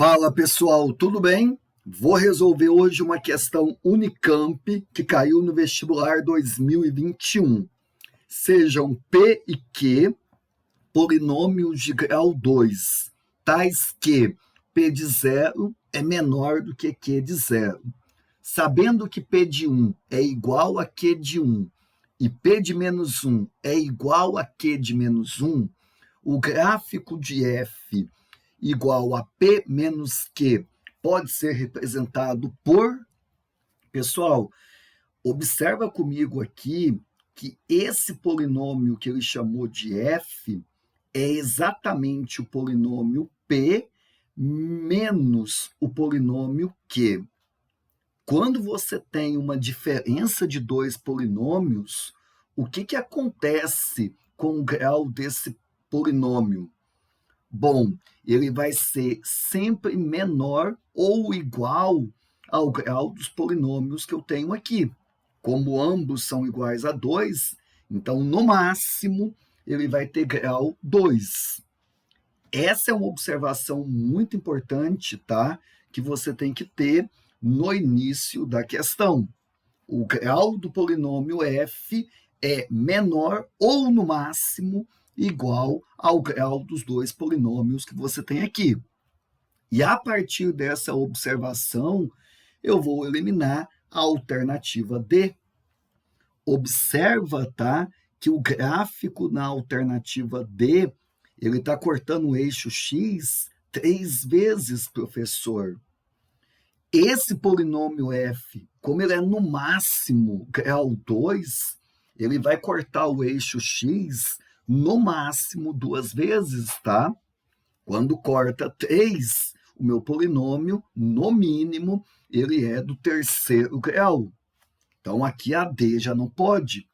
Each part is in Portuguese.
Fala pessoal, tudo bem? Vou resolver hoje uma questão Unicamp que caiu no vestibular 2021. Sejam P e Q polinômios de grau 2, tais que P de 0 é menor do que Q de 0. Sabendo que P de 1 é igual a Q de 1 e P de menos 1 é igual a Q de menos 1, o gráfico de F igual a P menos Q pode ser representado por... Pessoal, observa comigo aqui que esse polinômio que ele chamou de F é exatamente o polinômio P menos o polinômio Q. Quando você tem uma diferença de dois polinômios, o que acontece com o grau desse polinômio? Bom, ele vai ser sempre menor ou igual ao grau dos polinômios que eu tenho aqui. Como ambos são iguais a 2, então, no máximo, ele vai ter grau 2. Essa é uma observação muito importante, tá? Que você tem que ter no início da questão. O grau do polinômio f é menor ou, no máximo, igual ao grau dos dois polinômios que você tem aqui. E a partir dessa observação, eu vou eliminar a alternativa D. Observa, tá, que o gráfico na alternativa D, ele está cortando o eixo X 3 vezes, professor. Esse polinômio f, como ele é no máximo grau 2, ele vai cortar o eixo X no máximo 2 vezes, tá? Quando corta 3, o meu polinômio, no mínimo, ele é do terceiro grau. Então, aqui a D já não pode.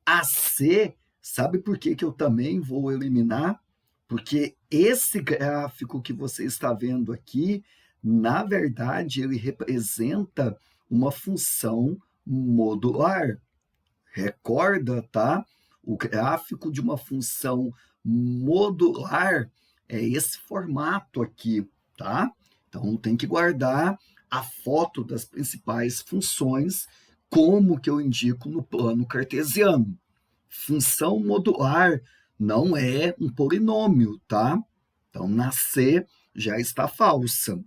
A C, sabe por que eu também vou eliminar? Porque esse gráfico que você está vendo aqui, na verdade, ele representa uma função modular. Recorda, tá? O gráfico de uma função modular é esse formato aqui, tá? Então, tem que guardar a foto das principais funções, como que eu indico no plano cartesiano. Função modular não é um polinômio, tá? Então, na C já está falsa.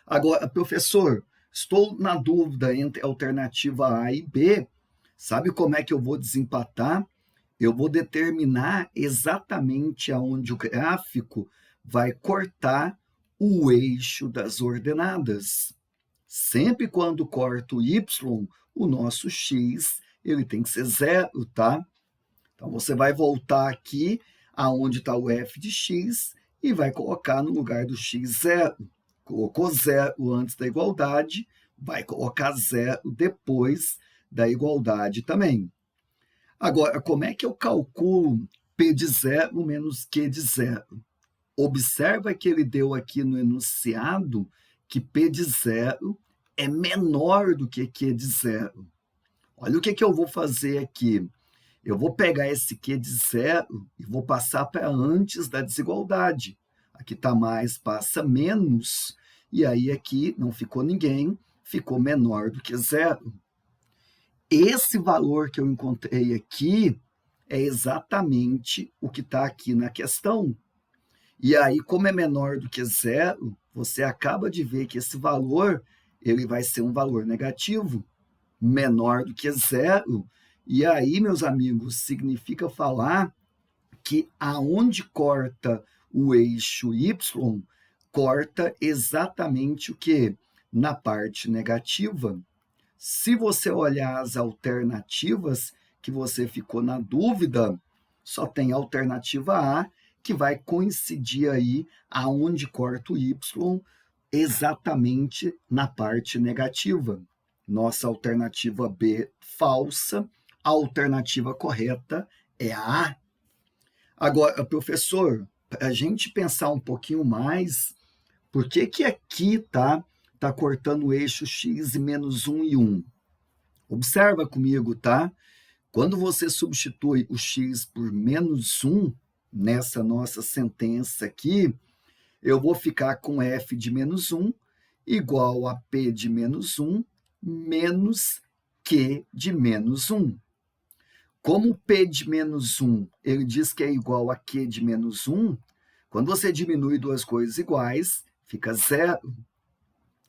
Agora, professor, estou na dúvida entre a alternativa A e B. Sabe como é que eu vou desempatar? Eu vou determinar exatamente aonde o gráfico vai cortar o eixo das ordenadas. Sempre quando corto y, o nosso x ele tem que ser 0, tá? Então, você vai voltar aqui aonde está o f de x e vai colocar no lugar do x 0. Colocou 0 antes da igualdade, vai colocar 0 depois da igualdade também. Agora, como é que eu calculo P de 0 menos Q de 0? Observa que ele deu aqui no enunciado que P de 0 é menor do que Q de 0. Olha o que eu vou fazer aqui. Eu vou pegar esse Q de 0 e vou passar para antes da desigualdade. Aqui está mais, passa menos, e aí aqui não ficou ninguém, ficou menor do que 0. Esse valor que eu encontrei aqui é exatamente o que está aqui na questão. E aí, como é menor do que 0, você acaba de ver que esse valor ele vai ser um valor negativo, menor do que 0. E aí, meus amigos, significa falar que aonde corta o eixo y, corta exatamente o quê? Na parte negativa. Se você olhar as alternativas que você ficou na dúvida, só tem a alternativa A, que vai coincidir aí aonde corta o y, exatamente na parte negativa. Nossa alternativa B, falsa. A alternativa correta é a A. Agora, professor, para a gente pensar um pouquinho mais, por que aqui tá cortando o eixo x e menos 1 e 1? Observa comigo, tá? Quando você substitui o x por menos 1, nessa nossa sentença aqui, eu vou ficar com f de menos 1 igual a p de menos 1 menos q de menos 1. Como p de menos 1, ele diz que é igual a q de menos 1, quando você diminui duas coisas iguais, fica zero.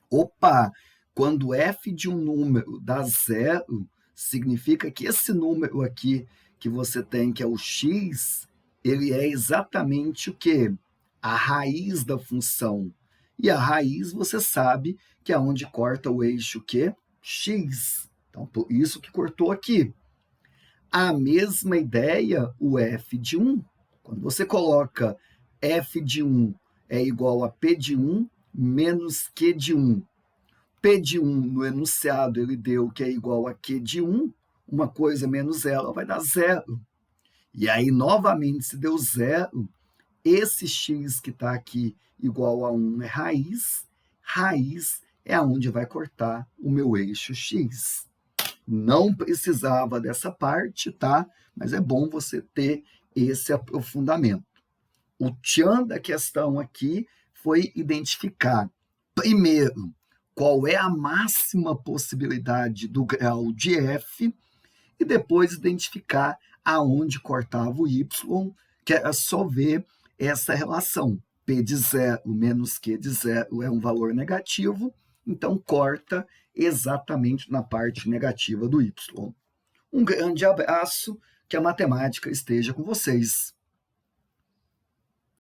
Opa! Quando f de um número dá zero, significa que esse número aqui que você tem, que é o x, ele é exatamente o quê? A raiz da função. E a raiz, você sabe que é onde corta o eixo quê? X. Então, por isso que cortou aqui. A mesma ideia, o f de 1. Quando você coloca f de 1 é igual a p de 1 menos q de 1. P de 1 no enunciado ele deu que é igual a Q de 1, uma coisa menos ela vai dar zero. E aí, novamente, se deu zero, esse x que está aqui igual a 1 é raiz, raiz é onde vai cortar o meu eixo x. Não precisava dessa parte, tá? Mas é bom você ter esse aprofundamento. O tchan da questão aqui foi identificar, primeiro, qual é a máxima possibilidade do grau de f e depois identificar aonde cortava o y, que era só ver essa relação. P de 0 menos Q de 0 é um valor negativo, então corta exatamente na parte negativa do y. Um grande abraço, que a matemática esteja com vocês.